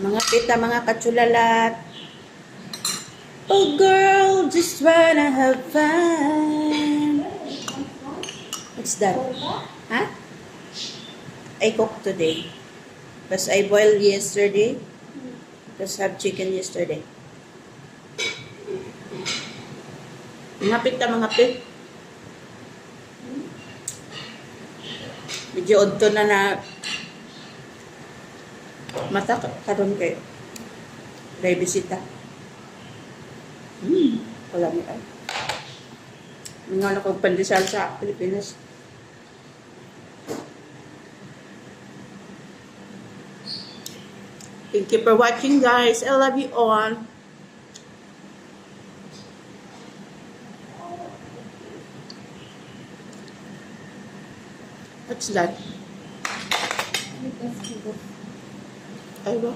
Mga tita, mga katsulalat. Oh girl, just wanna have fun. What's that? Huh? I cooked today. Because I boiled yesterday. Because I have chicken yesterday. Mga tita, mga tita. Medyo odto na mata karon kay may bisita. Wala mi ay. Mga na kong pandesal sa Pilipinas. Thank you for watching, guys. I love you all. What's that? Aywa.